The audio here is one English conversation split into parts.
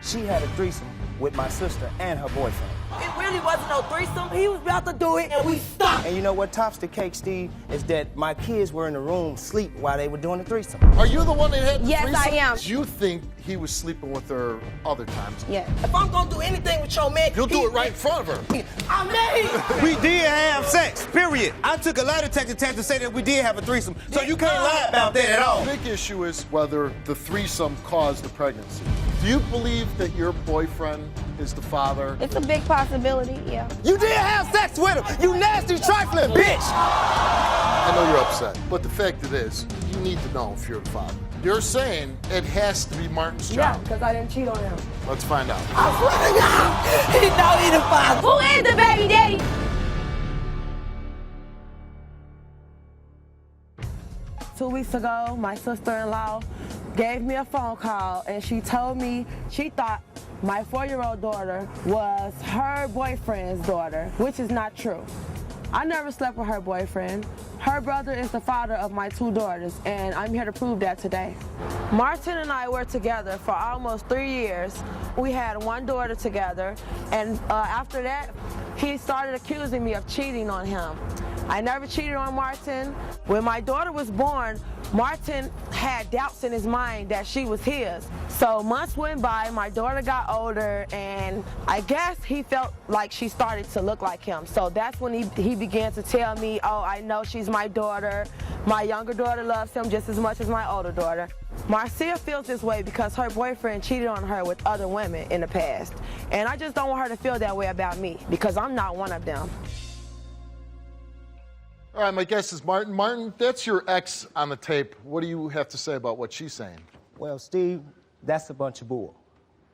She had a threesome with my sister and her boyfriend. It really wasn't no threesome. He was about to do it, and we stopped. And you know what tops the cake, Steve, is that my kids were in the room asleep while they were doing the threesome. Are you the one that had the threesome? Yes, I am. You think he was sleeping with her other times? Yeah. If I'm gonna do anything with your man, You'll do it right in front of her. I'm married. We did have sex, period. I took a lie detector test to say that we did have a threesome, so you can't lie about that at all. The big issue is whether the threesome caused the pregnancy. Do you believe that your boyfriend is the father? It's a big possibility, yeah. You did have sex with him, you nasty trifling bitch! I know you're upset, but the fact it is, you need to know if you're the father. You're saying it has to be Martin's Yeah, child. because I didn't cheat on him. Let's find out. I swear to God, he know he the father. Who is the baby daddy? Two weeks ago, my sister-in-law gave me a phone call, and she told me she thought my 4-year-old daughter was her boyfriend's daughter, which is not true. I never slept with her boyfriend. Her brother is the father of my 2 daughters, and I'm here to prove that today. Martin and I were together for almost 3 years. We had 1 daughter together, and after that, he started accusing me of cheating on him. I never cheated on Martin. When my daughter was born, Martin had doubts in his mind that she was his. So months went by, my daughter got older, and I guess he felt like she started to look like him. So that's when he began to tell me, oh, I know she's my daughter. My younger daughter loves him just as much as my older daughter. Marcia feels this way because her boyfriend cheated on her with other women in the past. And I just don't want her to feel that way about me because I'm not one of them. All right, my guess is Martin. Martin, that's your ex on the tape. What do you have to say about what she's saying? Well, Steve, that's a bunch of bull.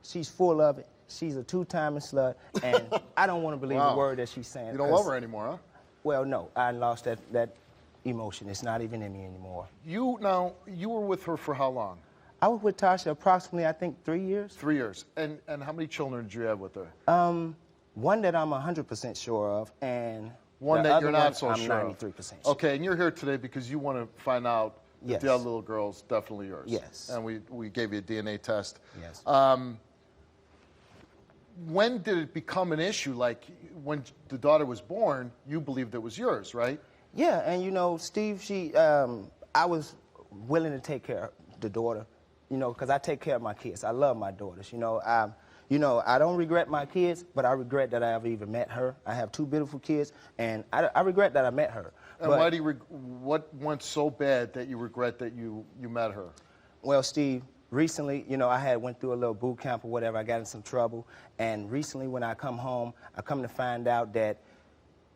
She's full of it. She's a 2-time slut, and I don't want to believe a word that she's saying. You don't love her anymore, huh? Well, no, I lost that emotion. It's not even in me anymore. You were with her for how long? I was with Tasha approximately, I think, 3 years. 3 years. And how many children did you have with her? One that I'm 100% sure of, and one the that other you're not one, so I'm sure of. 93% sure. Okay, and you're here today because you want to find out Yes. if the other little girl's definitely yours. Yes. And we gave you a DNA test. Yes. When did it become an issue? Like, when the daughter was born, you believed it was yours, right? Yeah, and you know, Steve, I was willing to take care of the daughter, you know, because I take care of my kids. I love my daughters, you know. I don't regret my kids, but I regret that I ever even met her. I have 2 beautiful kids, and I regret that I met her. And but, why do you what went so bad that you regret that you met her? Well, Steve, recently, you know, I went through a little boot camp or whatever. I got in some trouble, and recently when I come home, I come to find out that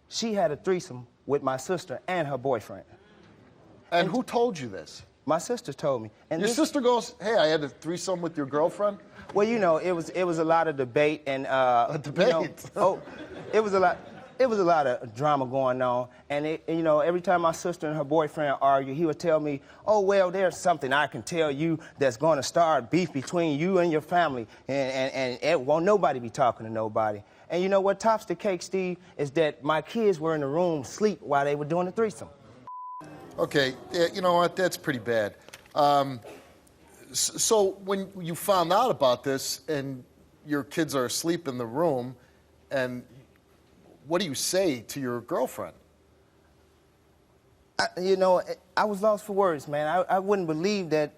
she had a threesome with my sister and her boyfriend. And who told you this? My sister told me. And Your sister goes, hey, I had a threesome with your girlfriend? Well, you know, it was a lot of debate and A debate? You know, it was a lot of drama going on, and you know, every time my sister and her boyfriend argue, he would tell me, "Oh well, there's something I can tell you that's going to start beef between you and your family, and it won't nobody be talking to nobody." And you know what tops the cake, Steve, is that my kids were in the room asleep while they were doing the threesome. Okay, you know what? That's pretty bad. So when you found out about this and your kids are asleep in the room, and what do you say to your girlfriend? You know, I was lost for words, man. I wouldn't believe that.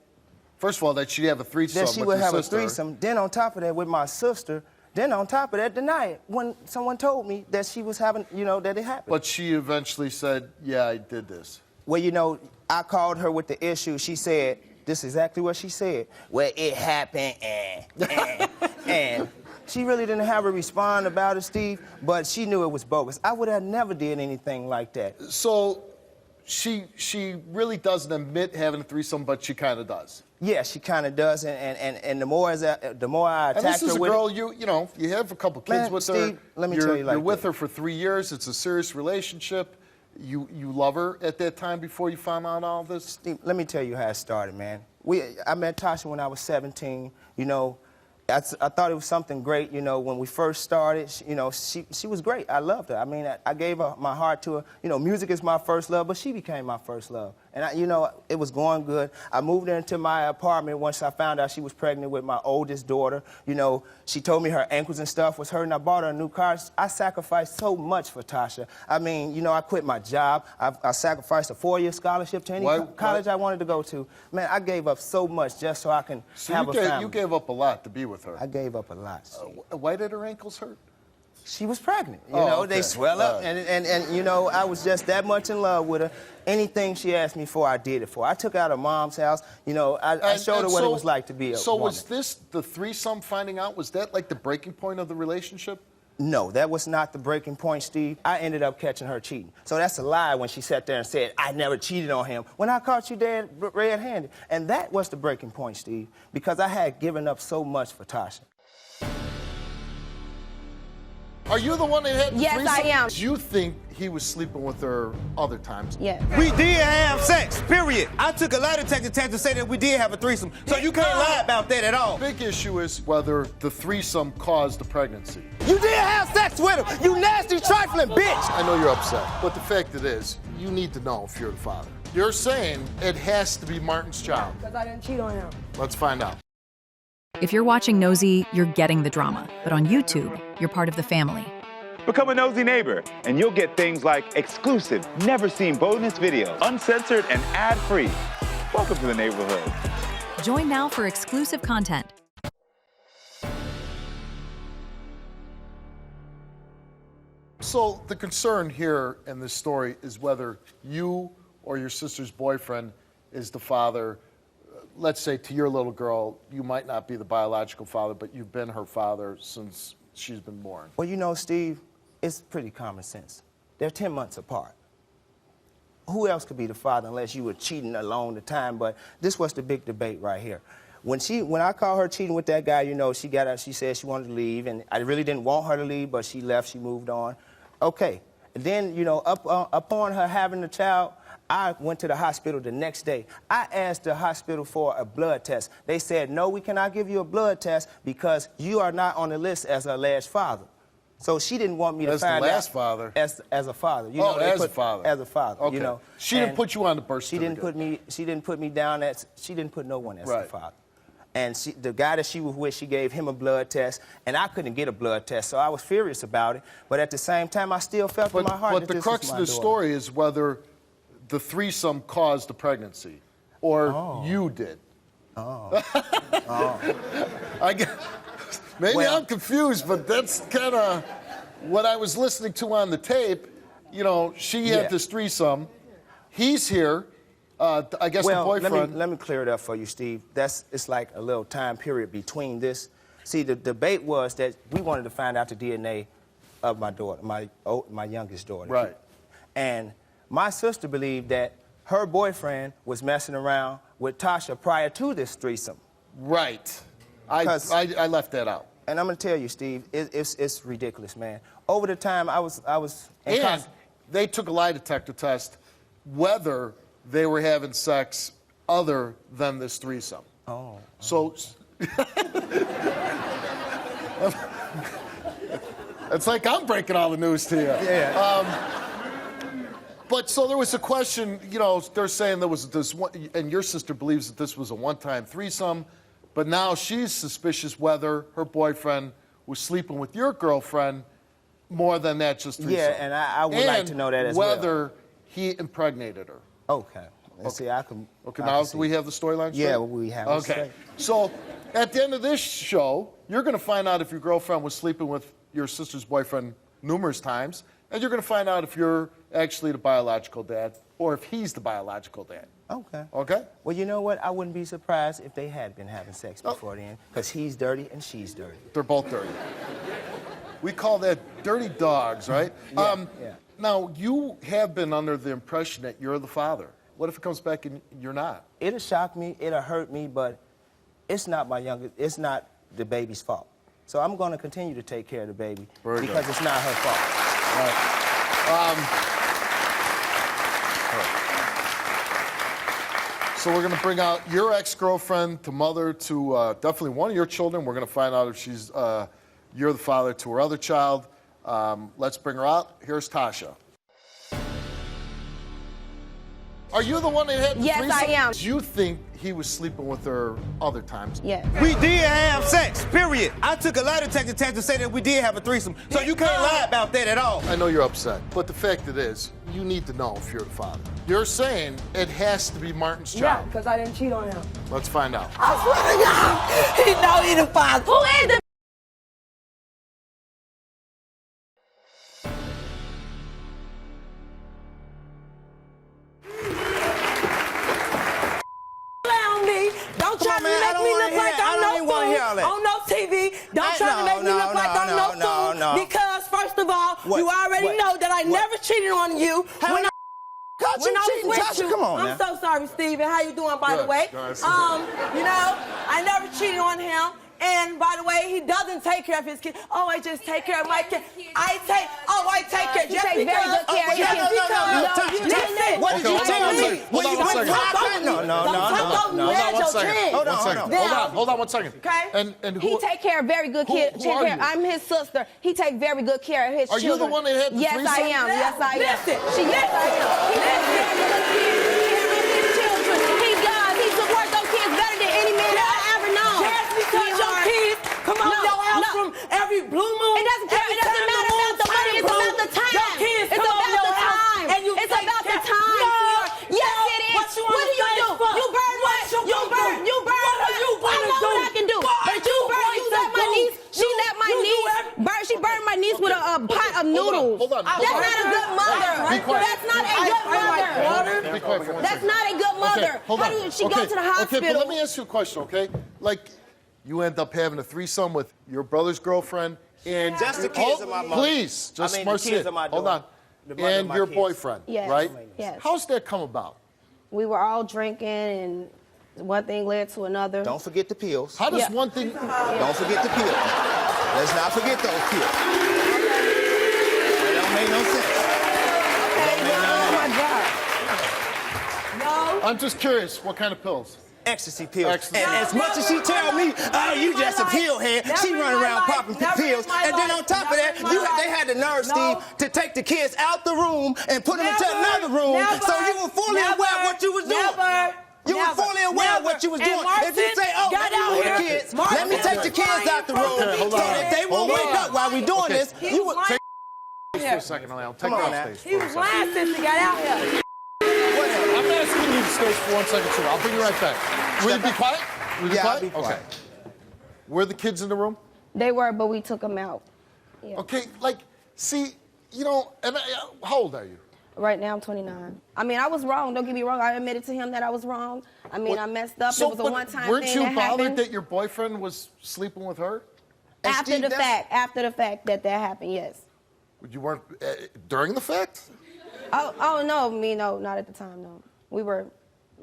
First of all, that she'd have a threesome That she with would your have sister. a threesome. Then on top of that, with my sister. Then on top of that, deny it when someone told me that she was having, you know, that it happened. But she eventually said, yeah, I did this. Well, you know, I called her with the issue. She said, this is exactly what she said. Well, it happened, and she really didn't have a respond about it, Steve, but she knew it was bogus. I would have never did anything like that. So she really doesn't admit having a threesome, but she kind of does. Yeah, she kind of does, and the more I attack her with And this is a it, girl, you know, you have a couple kids Man, with Steve, her. let me tell you like You're with this. her for 3 years. It's a serious relationship. You love her at that time before you found out all this? Steve, let me tell you how it started, man. I met Tasha when I was 17. You know, I thought it was something great, you know, when we first started, she was great. I loved her. I mean, I gave her my heart to her. You know, music is my first love, but she became my first love. And, you know, it was going good. I moved her into my apartment once I found out she was pregnant with my oldest daughter. You know, she told me her ankles and stuff was hurting. I bought her a new car. I sacrificed so much for Tasha. I mean, you know, I quit my job. I sacrificed a 4-year scholarship to any college I wanted to go to. Man, I gave up so much just so I can have a family. You gave up a lot to be with her. I gave up a lot. Why did her ankles hurt? She was pregnant. You know, they swell up. And, you know, I was just that much in love with her. Anything she asked me for, I did it for. I took her out of mom's house. You know, I showed her what it was like to be a woman. So was this the threesome finding out? Was that like the breaking point of the relationship? No, that was not the breaking point, Steve. I ended up catching her cheating. So that's a lie when she sat there and said, I never cheated on him, when I caught you dead red-handed. And that was the breaking point, Steve, because I had given up so much for Tasha. Are you the one that had the Yes, threesome? I am. Do you think he was sleeping with her other times? Yes. We did have sex, period. I took a lie detector test to say that we did have a threesome. So you can't lie about that at all. Big issue is whether the threesome caused the pregnancy. You did have sex with him, you nasty, trifling bitch! I know you're upset, but the fact it is, you need to know if you're the father. You're saying it has to be Martin's child. Because I didn't cheat on him. Let's find out. If you're watching Nosey, you're getting the drama. But on YouTube, you're part of the family. Become a Nosey neighbor, and you'll get things like exclusive, never-seen bonus videos, uncensored and ad-free. Welcome to the neighborhood. Join now for exclusive content. So the concern here in this story is whether you or your sister's boyfriend is the father. Let's say to your little girl, you might not be the biological father, but you've been her father since she's been born. Well, you know, Steve, it's pretty common sense. They're 10 months apart. Who else could be the father unless you were cheating along the time? But this was the big debate right here. When I called her cheating with that guy, you know, she got up, she said she wanted to leave, and I really didn't want her to leave, but she left, she moved on. Okay, and then, you know, upon her having the child, I went to the hospital the next day. I asked the hospital for a blood test. They said, no, we cannot give you a blood test because you are not on the list as her last father. So she didn't want me to find out. As the last father? As a father. You know, know, as a father. As a father, okay. You know. She didn't put you on the birth certificate. She didn't put me down as, she didn't put no one as the father. And the guy that she was with, she gave him a blood test, and I couldn't get a blood test, so I was furious about it. But at the same time, I still felt in my heart that this was my daughter. But the crux of the story is whether the threesome caused the pregnancy, or you did. Maybe I'm confused, but that's kind of what I was listening to on the tape. You know, she had this threesome. He's here. I guess the boyfriend. Let me clear it up for you, Steve. It's like a little time period between this. See, the debate was that we wanted to find out the DNA of my daughter, my youngest daughter. Right. And my sister believed that her boyfriend was messing around with Tasha prior to this threesome. Right. I left that out. And I'm gonna tell you, Steve, it's ridiculous, man. Over the time, I was. And they took a lie detector test whether they were having sex other than this threesome. So it's like I'm breaking all the news to you. Yeah. But so there was a question, you know, they're saying there was this one, and your sister believes that this was a one-time threesome, but now she's suspicious whether her boyfriend was sleeping with your girlfriend more than that just threesome. Yeah, and I would like to know that as well. Whether he impregnated her. Okay. See, I can. Okay, now do we have the storyline straight? Yeah, we have it straight. Okay. So at the end of this show, you're going to find out if your girlfriend was sleeping with your sister's boyfriend numerous times, and you're going to find out if you're actually the biological dad or if he's the biological dad. Okay. Okay? Well, you know what? I wouldn't be surprised if they had been having sex before then, because he's dirty and she's dirty. They're both dirty. We call that dirty dogs, right? Yeah. Now, you have been under the impression that you're the father. What if it comes back and you're not? It'll shock me, it'll hurt me, but it's not it's not the baby's fault. So I'm going to continue to take care of the baby because it's not her fault. Right. So we're going to bring out your ex-girlfriend to mother to definitely one of your children. We're going to find out if she's you're the father to her other child. Let's bring her out. Here's Tasha. Are you the one that had the Yes, threesome? I am. Do you think he was sleeping with her other times? Yes. We did have sex, period. I took a lie detector test to say that we did have a threesome. So you can't lie about that at all. I know you're upset, but the fact it is, you need to know if you're the father. You're saying it has to be Martin's Yeah, child. because I didn't cheat on him. Let's find out. I swear to God, he know he the father. Who is the On me. Don't try to man, I make don't me wanna look hear like that. I I'm don't no even wanna hear all fool that. on no TV. Don't try to No, make me no, look like no, I'm no no, fool. no. Because first of all, What? you already What? know that I What? never cheated on you. How When the caught When you I was cheating, with Tasha? you, Come on I'm now. so sorry, Steven. How you doing, by the Good. way? Good. You know, I never cheated on him. And by the way, he doesn't take care of his kids. Oh, I just take care of my kids. I take care. He take very good care of his no, kids. no, No, Tasha, you didn't. What did you Okay, tell hold on me? one second. When you Hold on went one to second. Heartfelt? No. Hold on one second. Hold on, One second. hold on. Hold on 1 second. Okay. And He who? take care of very good who care. are you? I'm his sister. He take very good care of his Are children. you the one that had the Yes, I threesome? am. Yes, I am. Listen. Yes, I am. He takes very good care of his children. He does. He supports those kids better than any man that I ever known. Yes, because your kids come out your house from every blue moon. It doesn't care. It doesn't matter about the money. It's about the time. Your kids It's come out about your the house time. and you It's take about the care- time. No. Yes, it is. What you What do you do? for? You burn What what? you You gonna burn. do? You burn What what? are you I gonna know what do? I can do. What But are you you burn. going You to let my do? niece. She You- let my you do niece everything. burn. She burned my niece with a pot of Hold on, noodles. hold on. That's not a good mother. Be quiet. That's not a good mother. Be quiet for 1 That's second. not a good mother. Okay, hold How on. do she go to the Okay, hospital? but let me ask you a question, okay? Like, you end up having a threesome with your brother's girlfriend and Just the kids of my mother. Please, just I mean, the Marcia, kids of my hold daughter. on. The mother of And my your kids. boyfriend, Yes, right? yes. How's that come about? We were all drinking, and one thing led to another. Don't forget the pills. How does Yeah. one thing? Don't forget the pills. Let's not forget those pills. That don't make no sense. Oh my God. I'm just curious, what kind of pills? Ecstasy pills. Ecstasy. And as much as she tell me, oh, you just a pill head, she run around popping pills. And then on top of that, they had the nerve, Steve, to take the kids out the room and put them into another room. So you were fully aware of what you was doing. You were fully aware of what you was doing. If you say, oh, let me move the kids, let me take the kids out the room Okay, hold so on. that they won't Hold wake on. up while we doing this. You would Take for a second, I'll take Come on off now. stage He for a was second. lying since he got out here. I'm asking you to stay for 1 second, too. I'll bring you right back. Will you be quiet? Will you be Yeah, I'll quiet? be quiet. Okay. Were the kids in the room? They were, but we took them out. Yeah. Okay, like, see, you know, and how old are you? Right now, I'm 29. I mean, I was wrong. Don't get me wrong. I admitted to him that I was wrong. I mean, I messed up. It was a but one-time weren't thing you that bothered happened. that your boyfriend was sleeping with her? And After Steve, the that's- fact that happened, yes. You weren't during the fact? Oh no, no, not at the time, no. We were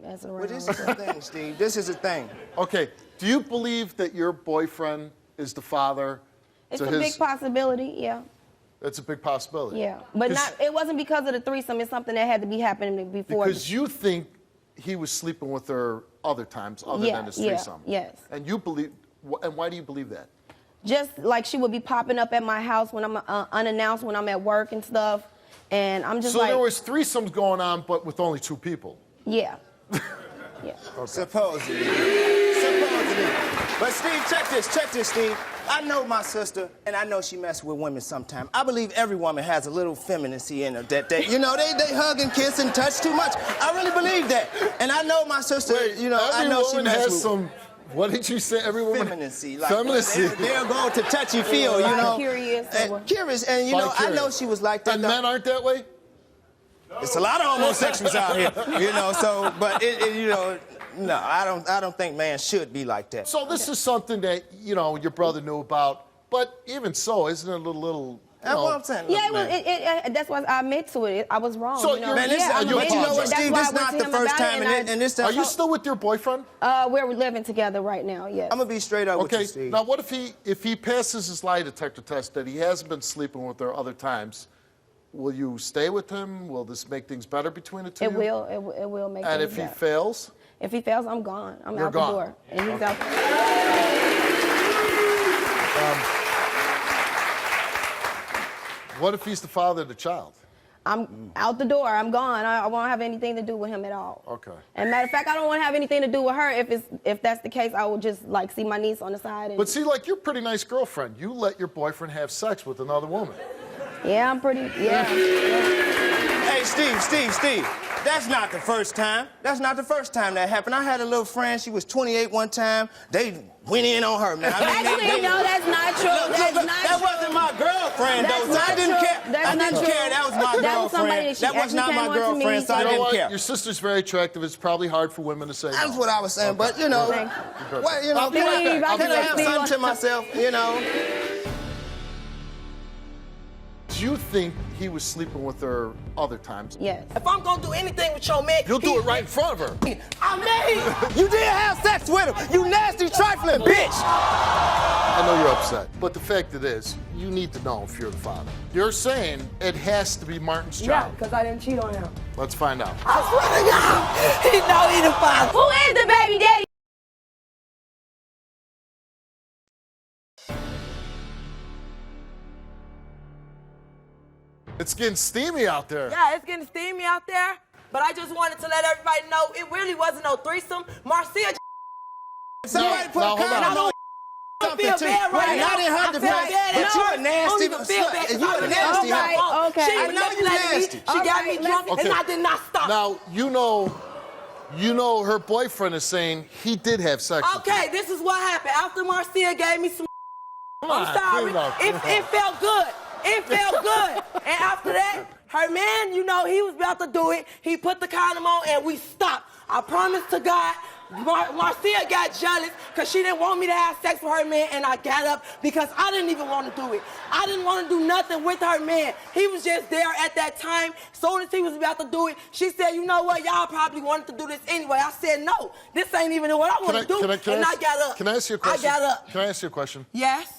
messing around. Well, this is the thing, Steve. This is the thing. Okay, do you believe that your boyfriend is the father It's to a his... big possibility, yeah. It's a big possibility. Yeah. But it wasn't because of the threesome. It's something that had to be happening before. Because you think he was sleeping with her other times other than his threesome. Yes. And you believe... And why do you believe that? Just like she would be popping up at my house when I'm unannounced when I'm at work and stuff. And I'm just So like... there was threesomes going on, but with only 2 people. Yeah. Yeah. Supposedly. But Steve, check this, Steve. I know my sister, and I know she messes with women sometimes. I believe every woman has a little femininity in her that they hug and kiss and touch too much. I really believe that. And I know my sister, I know she woman messes has with some... What did you say? Every woman... femininity. Like, Femininity. They'll go to touchy feel, you know. Curious. Curious, and I know she was like that. And men aren't that way? It's a lot of homosexuals out here, so, but no, I don't think man should be like that. So this is something that, your brother knew about, but even so, isn't it a little... That's what I'm saying. Yeah, Look, that's why I admit to it. I was wrong. So you know? man, this, yeah, but you know what, that's Steve? why This I is went not to the him first about time, it, and this. Are you still with your boyfriend? We're living together right now, yes. I'm gonna be straight up with Okay, you, Steve. now what if he passes his lie detector test that he hasn't been sleeping with her other times? Will you stay with him? Will this make things better between the two It of you? will. It will make And things if he better. fails? If he fails, I'm gone. I'm You're out gone. the door. And he's out. What if he's the father of the child? I'm out the door. I'm gone. I won't have anything to do with him at all. Okay. And matter of fact, I don't want to have anything to do with her. If that's the case, I will just like see my niece on the side. And, But see, like, you're a pretty nice girlfriend. You let your boyfriend have sex with another woman. yeah, I'm pretty. Yeah. Hey, Steve. That's not the first time. That's not the first time that happened. I had a little friend. She was 28 one time. They went in on her, man. Actually, no, that's not true. That wasn't my girlfriend, That's though. So I not didn't true. care. That's I not didn't true. care. That was my That was somebody girlfriend. that she That was not actually my came on to me. girlfriend, so I You know didn't what? care. Your sister's very attractive. It's probably hard for women to say That's no. what I was saying, but you know, well, you know, Steve, can I have Steve. something to myself, you know? Do you think he was sleeping with her other times? Yes. If I'm gonna do anything with your man, You'll do it right in front of her. I mean, you did have sex with him. You nasty, trifling bitch. I know you're upset, but the fact it is, you need to know if you're the father. You're saying it has to be Martin's Yeah, child. because I didn't cheat on him. Let's find out. I swear to God, he know he the father. Who is the baby daddy? It's getting steamy out there. Yeah, it's getting steamy out there, but I just wanted to let everybody know it really wasn't no threesome. Marcia Somebody put a hold on. condom on something feel to bad right and now. I didn't have I to feel fight, bad but at you all. a nasty, I don't even feel bad. you a I nasty right, hoe. okay. She I know you manipulated me. nasty. She got me drunk, Okay. and I did not stop. Now, you know her boyfriend is saying he did have sex with her. Okay, this is what happened. After Marcia gave me some, Come I'm on, sorry. clean up. It felt good. It felt good. And after that, her man, you know, he was about to do it. He put the condom on, and we stopped. I promise to God, Marcia got jealous because she didn't want me to have sex with her man, and I got up because I didn't even want to do it. I didn't want to do nothing with her man. He was just there at that time. Soon as he was about to do it, she said, you know what, y'all probably wanted to do this anyway. I said, no, this ain't even what I want to do, and I got up. Can I ask you a question? I got up. Can I ask you a question? Yes?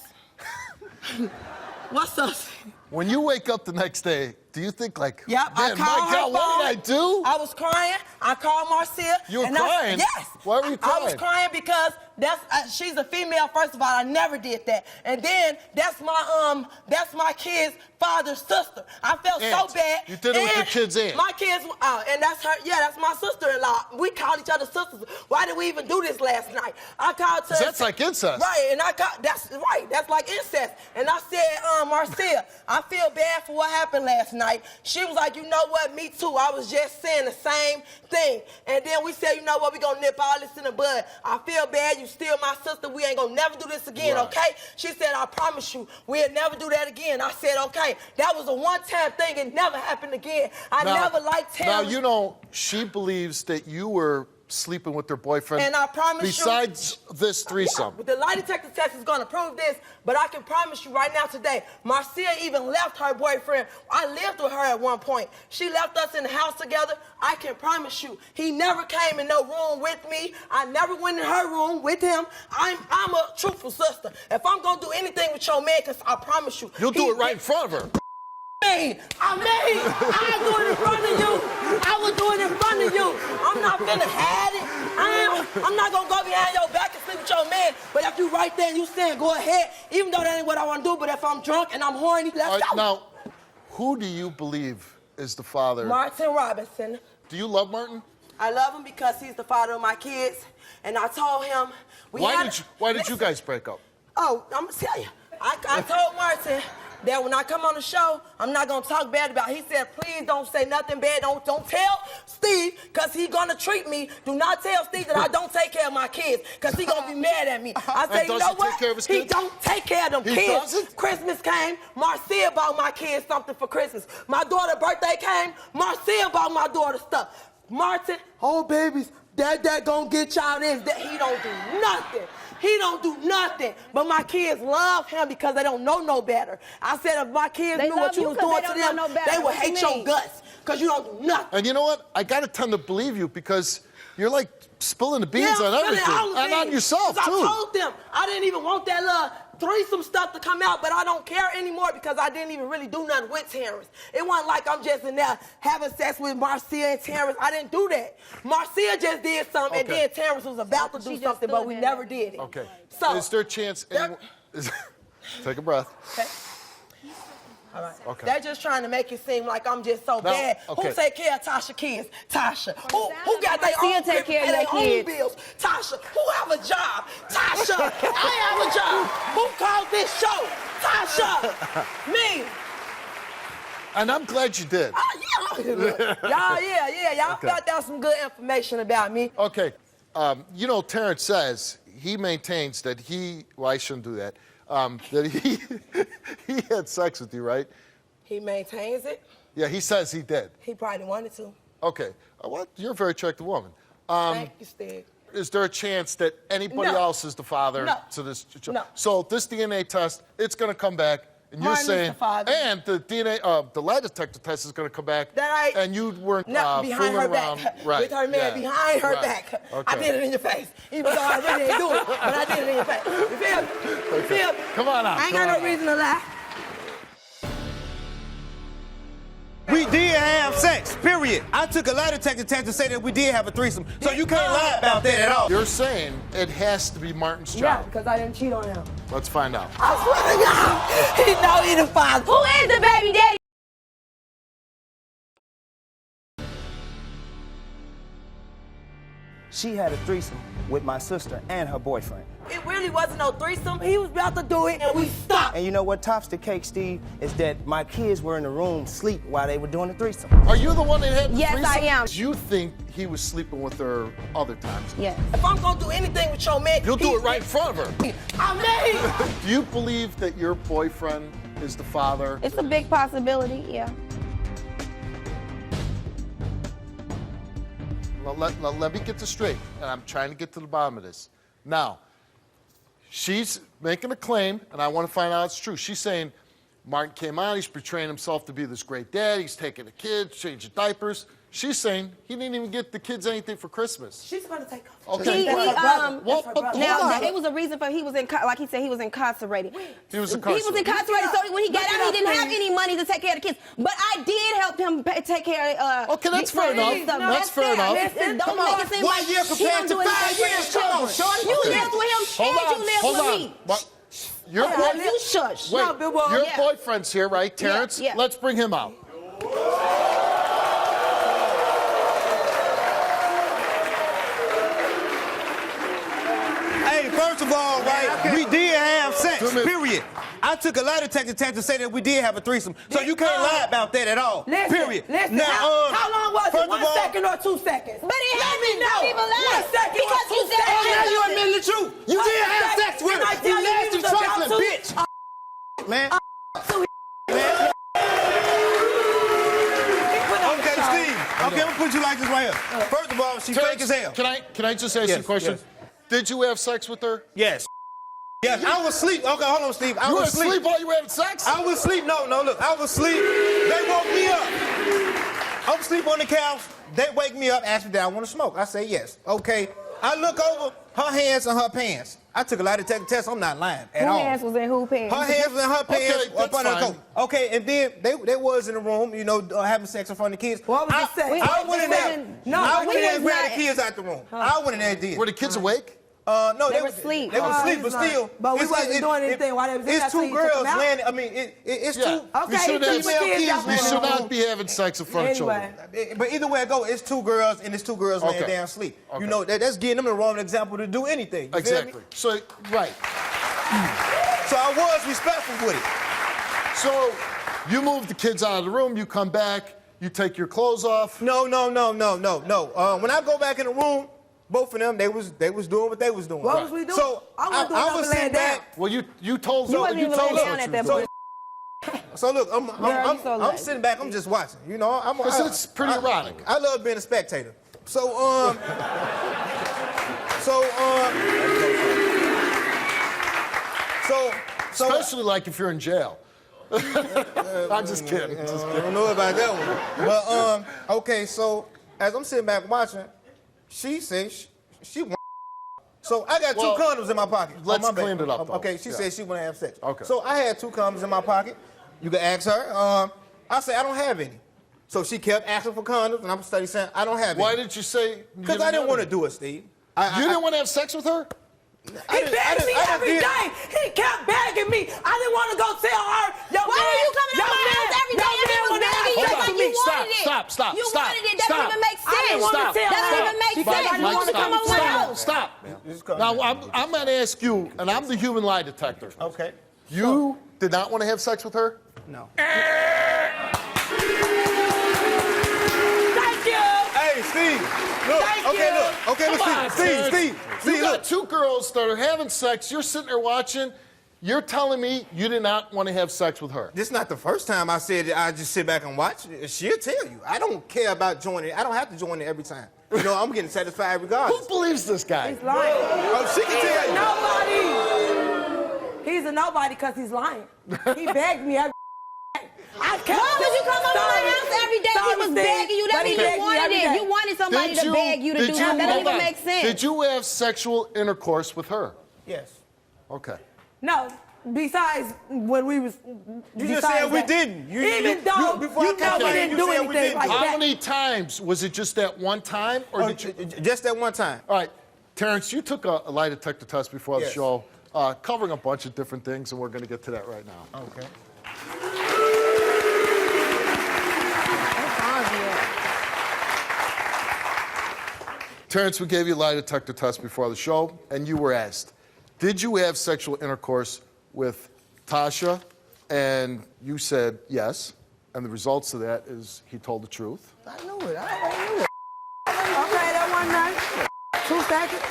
What's up? When you wake up the next day, do you think like, Yep, I man, called my her God, what did I phone. do? I was crying. I called Marcia. You were and crying? Yes. Why were you I was crying? crying because she's a female. First of all, I never did that. And then that's my kid's father's sister. I felt Aunt. so bad. You did it with your kid's aunt. My kids, and that's her. Yeah, that's my sister-in-law. We called each other sisters. Why did we even do this last night? I called to. That's like incest. Right, and I called. That's right. That's like incest. And I said, Marcia, I feel bad for what happened last night. She was like, you know what? Me too. I was just saying the same thing. And then we said, you know what? We gonna nip all this in the bud. I feel bad. You still my sister. We ain't gonna never do this again, Right. okay? She said, I promise you, we'll never do that again. I said, okay. That was a one-time thing. It never happened again. I never liked him. Now, you know, she believes that you were sleeping with her boyfriend. And I promise besides this threesome. Yeah, the lie detector test is going to prove this, but I can promise you right now today, Marcia even left her boyfriend. I lived with her at one point. She left us in the house together. I can promise you, he never came in no room with me. I never went in her room with him. I'm a truthful sister. If I'm going to do anything with your man, because I promise you. You'll do it right in front of her. I do it in front of you. I would do it in front of you. I'm not finna hide it. I'm not gonna go behind your back and sleep with your man. But if you right there and you saying go ahead, even though that ain't what I want to do, but if I'm drunk and I'm horny, let's go. Now, who do you believe is the father? Martin Robinson. Do you love Martin? I love him because he's the father of my kids. And I told him Why did you guys break up? Oh, I'm gonna tell you. I told Martin that when I come on the show, I'm not gonna talk bad about it. He said, please don't say nothing bad. Don't tell Steve, because he's gonna treat me. Do not tell Steve that I don't take care of my kids, because he's gonna be mad at me. I said, you know what? Take care of his he kids? don't take care of them He kids. doesn't? Christmas came, Marcia bought my kids something for Christmas. My daughter's birthday came, Marcia bought my daughter stuff. Martin, oh babies, Dad gonna get y'all this. He don't do nothing. He don't do nothing. But my kids love him because they don't know no better. I said if my kids knew what you was doing to them, they would hate your guts because you don't do nothing. And you know what? I gotta tend to believe you because you're like spilling the beans on everything. And on yourself, too. I told them I didn't even want that little threesome stuff to come out, but I don't care anymore because I didn't even really do nothing with Terrence. It wasn't like I'm just in there having sex with Marcia and Terrence. I didn't do that. Marcia just did something, and then Terrence was about to do something, but we never did it. Okay. So, is there a chance anyone... Take a breath. Okay. All right. Okay. They're just trying to make it seem like I'm just so bad. Okay. Who take care of Tasha kids? Tasha. Who got their own take care of their your own kids. bills? Tasha. Who have a job? Tasha. I have a job. Who called this show? Tasha. Me. And I'm glad you did. Y'all found out some good information about me. Okay. You know, Terrence says he maintains that well, I shouldn't do that. That he had sex with you, right? He maintains it. Yeah, he says he did. He probably wanted to. Okay. Well, you're a very attractive woman. Thank you, Steve. Is there a chance that anybody else is the father to this? No. So this DNA test, it's going to come back, and you're Martin is saying, the father. and the DNA, the lie detector test is going to come back, and you weren't behind fooling her around, back. right? With her man behind her back. Okay. I did it in your face, even though I really didn't do it, but I did it in your face. You feel me? You feel me? Come on out. I ain't got no reason to lie. We did have sex, period. I took a lie detector test to say that we did have a threesome. So you can't lie about that at all. You're saying it has to be Martin's Yeah, child. because I didn't cheat on him. Let's find out. I swear to God, he know he the father. Who is the baby daddy? She had a threesome with my sister and her boyfriend. It really wasn't no threesome. He was about to do it, and we stopped. And you know what tops the cake, Steve, is that my kids were in the room asleep while they were doing the threesome. Are you the one that had the Yes, threesome? I am. Do you think he was sleeping with her other times? Yes. If I'm gonna do anything with your man, You'll do it right in front of her. I'm married. Do you believe that your boyfriend is the father? It's a big possibility, yeah. Let me get this straight, and I'm trying to get to the bottom of this. Now, she's making a claim, and I want to find out it's true. She's saying Martin came out, he's portraying himself to be this great dad, he's taking the kids, changing diapers. She's saying he didn't even get the kids anything for Christmas. She's gonna take off. Okay. That's her brother. Well, That's her brother. Now, it was a reason for he was like he said, he was incarcerated. He was incarcerated. He was incarcerated, so when he got out, he didn't have any money to take care of the kids. But I did help him take care of. Okay, that's fair enough. That's fair enough. Listen, don't make it seem 1 like year he compared don't to do 5 anything for years. his Come on, children. Shorty. You lived with him and you lived with me. What? Your You shush. Wait, No, Bill Boy. your Yeah. boyfriend's here, right, Terrence? Yeah. Let's bring him out. Hey, first of all, right, we did have sex, 2 minutes. period. I took a lie detector test to say that we did have a threesome. So you can't lie about that at all, period. Listen, Now, how long was first it? 1 of all, second or 2 seconds? But it Let happened. me know. Don't even lie. 1 second Because or you 2 said seconds. now you admitting the truth. You did have sex with Didn't I her. tell You you he nasty, was about trifling to? bitch. Man. Okay, Steve. Okay, I'm gonna put you like this right here. First of all, she fake as hell. Can I just ask you a question? Yes. Did you have sex with her? Yes. Yes, I was asleep. Okay, hold on, Steve. I You were was asleep while you were having sex? I was asleep. No, look. I was asleep. They woke me up. I'm asleep on the couch. They wake me up, ask me, did I want to smoke? I say yes. Okay. I look over, her hands in her pants. I took a lie detector test. I'm not lying at all. Who hands was in who pants? Her hands was in her pants Okay, up under the that's coat. Okay, and then they was in the room, you know, having sex in front of the kids. What was the sex? I went in there. No, I went in there and we was grabbed not- the kids out the room. I went in there and did. Were the kids awake? No, They were asleep. They were asleep, but still. But we wasn't doing anything while they was in there, It's so two you took girls them out? laying. I mean, it's Yeah. two. Okay, You should you have- took the kids You out You the should room. not be having sex in front of Anyway. children. But either way it go, it's two girls and it's two girls laying Okay. down asleep. Okay. You know, that's getting them the wrong example to do anything. You feel Exactly. me? So, right. So I was respectful with it. So, you move the kids out of the room, you come back, you take your clothes off. No. When I go back in the room, both of them, they was doing what they was doing. What was we doing? So I wasn't doing nothing was laying sitting down. back. Well, you told You wasn't even laying down at that point. So look, I'm you so late. sitting back. I'm just watching. You know, It's pretty erotic. I love being a spectator. So Especially like if you're in jail. I'm just kidding. I don't know about that one. But okay, so as I'm sitting back watching, she says she So I got two condoms in my pocket. Let's my bad. clean it up, though. Okay, she said she wouldn't have sex. Okay. So I had two condoms in my pocket. You can ask her. I said I don't have any. So she kept asking for condoms, and I'm studying saying I don't have any. Why did you say? Because I didn't want to do it, Steve. You didn't want to have sex with her? He begged me every day. He kept begging me. I didn't want to go tell her. Yo, Why were you coming to my house every day and he was begging you like you wanted it? Stop. You wanted it. That don't even make sense. I didn't want to tell That her. don't even make Because sense. I You want to come over my house. Stop. Now, I'm going to ask you, and I'm the human lie detector. Okay. You did not want to have sex with her? No. Thank you. Hey, Steve. Look. Thank Okay, you. look. Okay, Come on, look, Steve. You Steve, got look. two girls that are having sex. You're sitting there watching. You're telling me you did not want to have sex with her. This is not the first time I said that I just sit back and watch. She'll tell you. I don't care about joining. I don't have to join it every time. You know, I'm getting satisfied regardless. Who believes this guy? He's lying. Oh, she can tell you. Nobody. He's a nobody because he's lying. He begged me every Why would you come over my house every day? He was begging you. That means you wanted it. You wanted somebody to beg you to do something. That don't even make sense. Did you have sexual intercourse with her? Yes. Okay. No. Besides when we was. You just said we didn't. Even though before you never didn't do anything like How that. many times? Was it just that one time? Or did you? Just that one time. All right. Terrence, you took a lie detector test before the Yes. show, covering a bunch of different things, and we're going to get to that right now. Okay. Terrence, we gave you a lie detector test before the show, and you were asked, did you have sexual intercourse with Tasha? And you said yes. And the results of that is he told the truth. I knew it. I knew it. Okay, that one night. 2 seconds.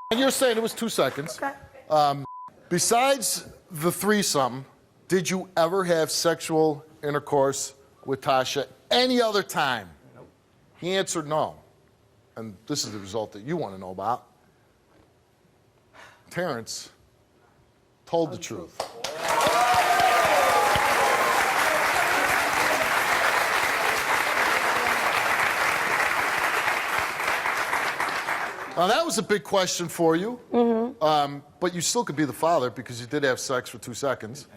And you're saying it was 2 seconds. Okay. Besides the threesome, did you ever have sexual intercourse with Tasha any other time? Nope. He answered no. And this is the result that you want to know about. Terrence told the truth. Now, that was a big question for you. But you still could be the father because you did have sex for 2 seconds.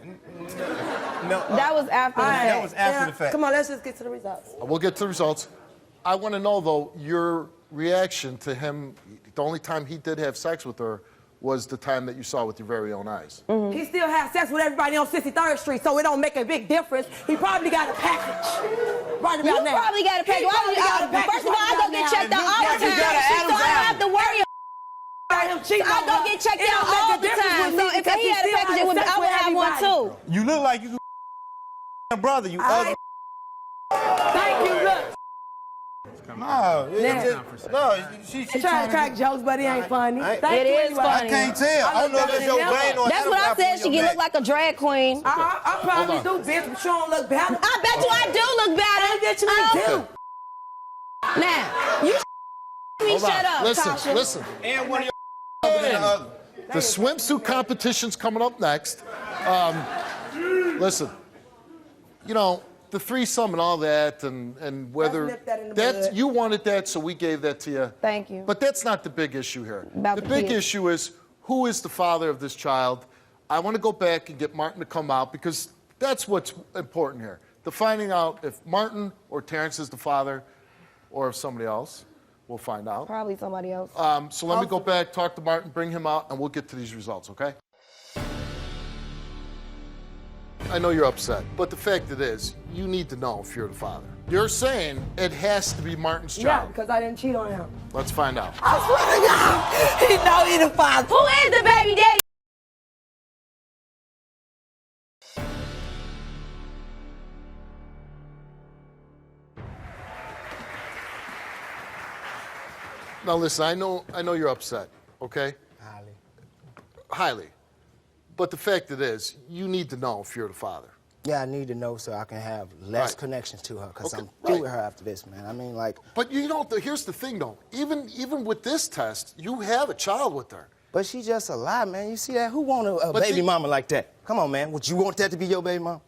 No. That was after the fact. That was after the fact. Come on, let's just get to the results. We'll get to the results. I want to know, though, your reaction to him. The only time he did have sex with her was the time that you saw with your very own eyes. He still has sex with everybody on 63rd Street, so it don't make a big difference. He probably got a package. Right about You now. probably got a package. Probably got a package. First of all, I go get checked out all the time. So I don't have to worry about I go get checked out all the time. So if he had a package, I would have one too. You look like you could brother, you ugly. Thank you, look. No, she's He trying to crack jokes, but he ain't funny. It Thank you is anyway. funny. I can't tell. I don't know if that's your brain or That's what I said. She can look like a drag queen. I probably do, bitch, but you don't look better. I bet you I do look better. I bet you do. Now, you me shut up, Tasha. Listen. And one of your other than the other. The swimsuit competition's coming up next. Listen, you know, the threesome and all that, and whether Let's nip that in the that's bud. you wanted that, so we gave that to you. Thank you. But that's not the big issue here. About The the big kid. issue is who is the father of this child. I want to go back and get Martin to come out because that's what's important here. The finding out if Martin or Terrence is the father, or if somebody else. We'll find out. Probably somebody else. So let me go back, talk to Martin, bring him out, and we'll get to these results, okay? I know you're upset, but the fact it is, you need to know if you're the father. You're saying it has to be Martin's Yeah, child. because I didn't cheat on him. Let's find out. I swear to God, he know he the father. Who is the baby daddy? Now listen, I know you're upset, okay? Highly. But the fact it is, you need to know if you're the father. Yeah, I need to know so I can have less Right. connections to her, because Okay, I'm through right. with her after this, man. I mean, like, But you know, here's the thing though, even with this test, you have a child with her. but she just a lie, man. You see that? Who want a But baby see- mama like that? Come on, man. Would you want that to be your baby mama?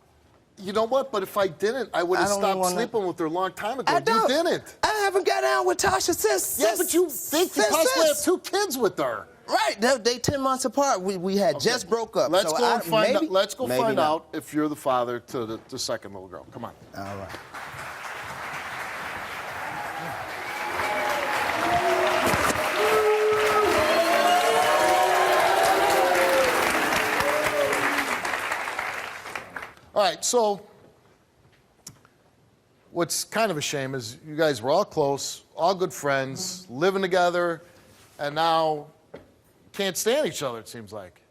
You know what? But if I didn't, I would have I don't stopped wanna- sleeping with her a long time ago. I don't. You didn't. I haven't got down with Tasha since. Yeah, but you think you since- possibly have since. 2 kids with her. Right, they 10 months apart. We had just broke up. Let's so go and find out. Let's go find not. out if you're the father to the second little girl. Come on. All right. All right, so what's kind of a shame is you guys were all close, all good friends, living together, and now can't stand each other, it seems like.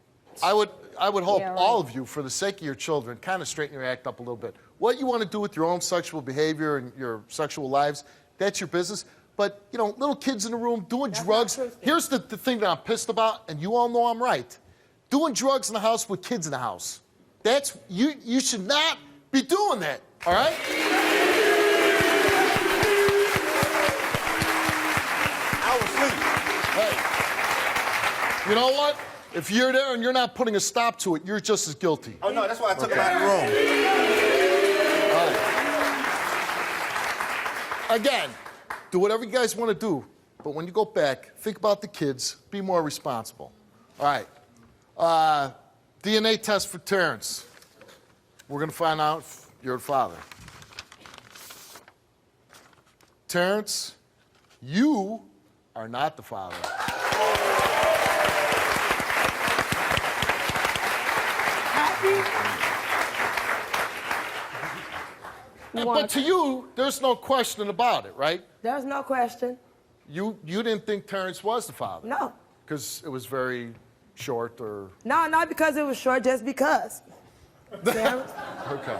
I would hope all of you, for the sake of your children, kind of straighten your act up a little bit. What you want to do with your own sexual behavior and your sexual lives, that's your business. But, you know, little kids in the room doing drugs. Here's the thing that I'm pissed about, and you all know I'm right. Doing drugs in the house with kids in the house. That's, you should not be doing that, all right? I was asleep. Hey, you know what? If you're there and you're not putting a stop to it, you're just as guilty. Oh, no, that's why I took him out of the room. All right. Again, do whatever you guys want to do, but when you go back, think about the kids, be more responsible. All right. DNA test for Terrence. We're going to find out if you're the father. Terrence, you are not the father. But to you, there's no question about it, right? There's no question. You didn't think Terrence was the father? No. Because it was very short or... No, not because it was short, just because. Terrence, Okay.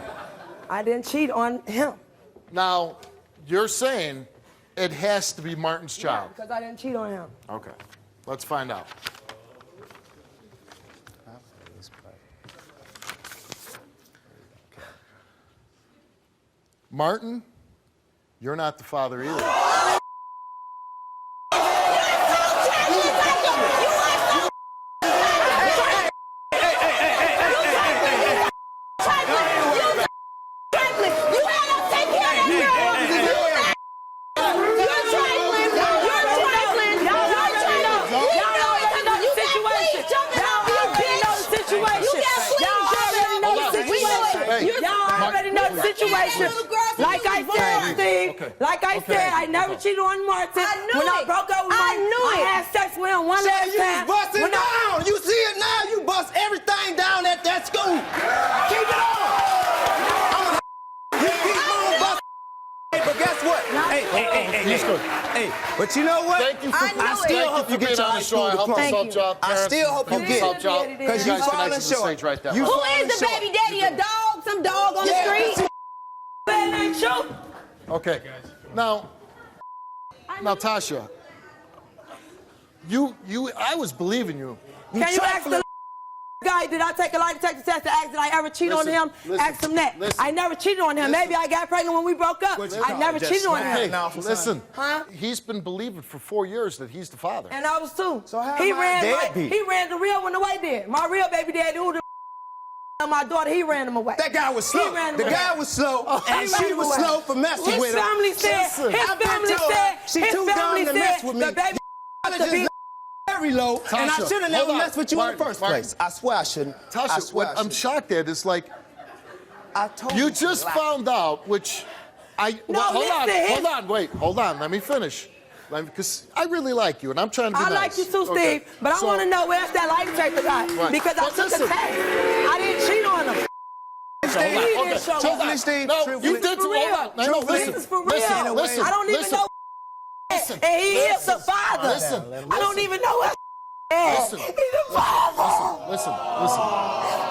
I didn't cheat on him. Now, you're saying it has to be Martin's child. Because I didn't cheat on him. Okay. Let's find out. Martin, you're not the father either. Like I said, Steve, like I said, I never cheated on Martin. When I broke up with Martin, I had sex with him one last time. You bust it down. You see it now. You bust everything down at that school. Keep it on. You keep on busting. But guess what? Hey, but you know what? Thank you for I still hope you get your high school diploma. I still hope you get it. Because you falling short. Who is the baby daddy? A dog? Some dog on the street? Okay. Now, Tasha, I was believing you. Can you ask the guy, did I take a lie detector test to ask did I ever cheat on him? Ask him that. I never cheated on him. Maybe I got pregnant when we broke up. I never cheated on him. Hey, listen. He's been believing for 4 years that he's the father. And I was too. So how he am I deadbeat? He ran the real one the white did. My real baby daddy, who the my daughter, he ran them away. That guy was slow. The guy was slow, and she was slow for messing with him. His family said, she too dumb to mess with me. The baby to be very low, Tasha, and I should have never messed with you in the first Martin. place. I swear I shouldn't. Tasha, what I'm shocked at is like, I told you just found out, which hold on, let me finish. Because I really like you, and I'm trying to be nice. I like you too, Steve, Okay. but I want to know where's that lie detector guy. Right. Because I took a test. I didn't cheat on him. Steve. No, you did too. Hold on. No, listen. This is for real. Listen. I don't even know. Listen. And he is the father. Listen. I don't even know what. Listen. He's the father. Listen.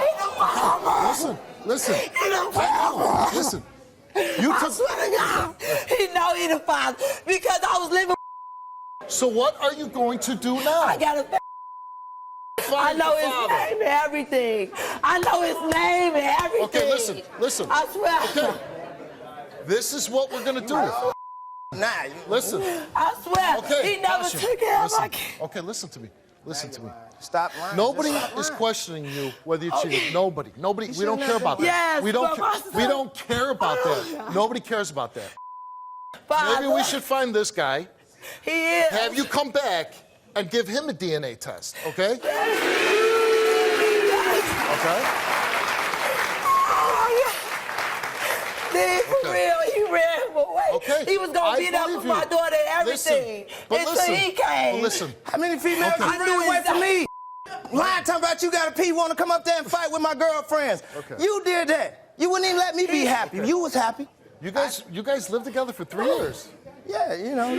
He's the father. Listen. He's the father. Listen. I swear to God, he know he the father because I was living. So what are you going to do now? I gotta. I know his name and everything. I know his name and everything. Okay, listen. I swear. Okay. This is what we're gonna do. Listen. I swear. Okay. He never Tasha, took care of my kid. Okay, listen to me. Stop lying. Nobody is questioning you whether you cheated. Nobody. We don't care about that. Yes, we don't care about that. Nobody cares about that. Father. Maybe we should find this guy. He is. Have you come back and give him a DNA test, okay? Okay? Dude, for real, he ran away. Okay. He was gonna be there for my daughter and everything. Until he came. But listen. How many females you ran away from me? Lying talking about you got a P, want to come up there and fight with my girlfriends. Okay. You did that. You wouldn't even let me be happy. You was happy. You guys lived together for 3 years. Yeah, you know.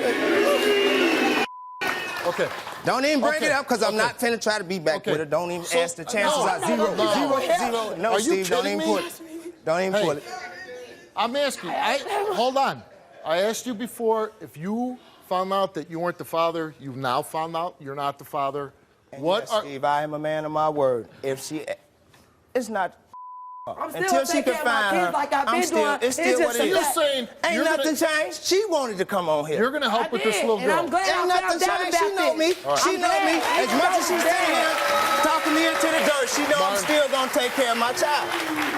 Okay. Don't even bring it up, because I'm not finna try to be back with her. Don't even ask the chances are zero. No, Are you Steve, don't kidding even me? pull it. Don't even pull it. I'm asking. Hold on. I asked you before if you found out that you weren't the father. You've now found out you're not the father. Yes, Steve, I am a man of my word. If she, it's not. Until she can find her, like I've been doing. It's still what it is. You're saying Ain't nothing changed. She wanted to come on here. You're gonna help with this little girl. And I'm glad Ain't nothing changed. She know me. She know me. As much as she's sitting here talking me into the dirt, she know I'm still gonna take care of my child.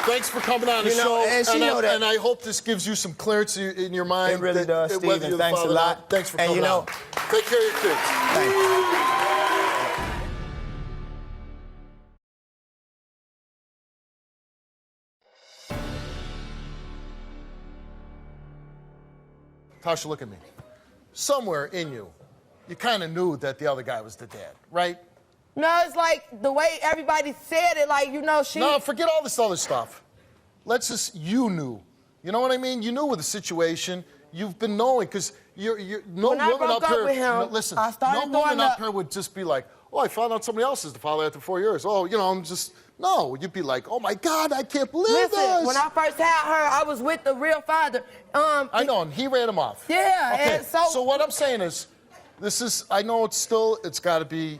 Thanks for coming on the show. And she know that. And I hope this gives you some clarity in your mind. It really does, Steve, and thanks a lot. Thanks for coming on. Take care of your kids. Thank you. Tasha, look at me. Somewhere in you, you kind of knew that the other guy was the dad, right? No, it's like the way everybody said it, like, you know, she... No, forget all this other stuff. Let's just, you knew. You know what I mean? You knew with the situation. You've been knowing, because you're no when woman up here... with him, no, listen, I started no woman doing up here would just be like, oh, I found out somebody else is the father after 4 years. Oh, you know, I'm just... No, you'd be like, oh my God, I can't believe this. When I first had her, I was with the real father. I know, and he ran him off. Yeah, okay. and so what I'm saying is, this is, I know it's got to be,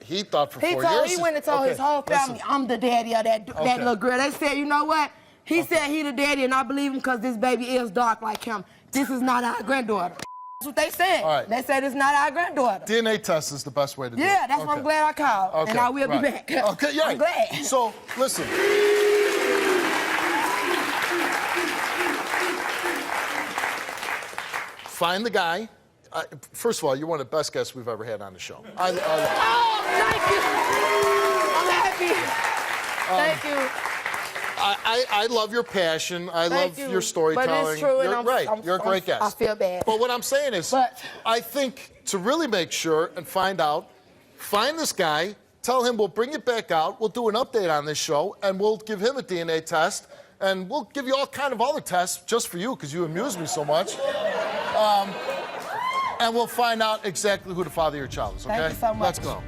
he thought for 4 years. He went and told his whole family, I'm the daddy of that little girl. They said, you know what? He said he the daddy, and I believe him because this baby is dark like him. This is not our granddaughter. That's what they said. All right. They said it's not our granddaughter. DNA test is the best way to do it. Yeah, that's why I'm glad I called. Okay, and I will be back. Okay, yeah. I'm glad. So, listen. Find the guy. First of all, you're one of the best guests we've ever had on the show. I love it. Oh, thank you. I'm happy. Thank you. I love your passion. I love your storytelling. But it's true, You're right. You're a great guest. I feel bad. But what I'm saying is, I think to really make sure and find out, find this guy, tell him we'll bring it back out, we'll do an update on this show, and we'll give him a DNA test, and we'll give you all kind of other tests just for you, because you amuse me so much. And we'll find out exactly who the father of your child is, okay? Thank you so much. Let's go.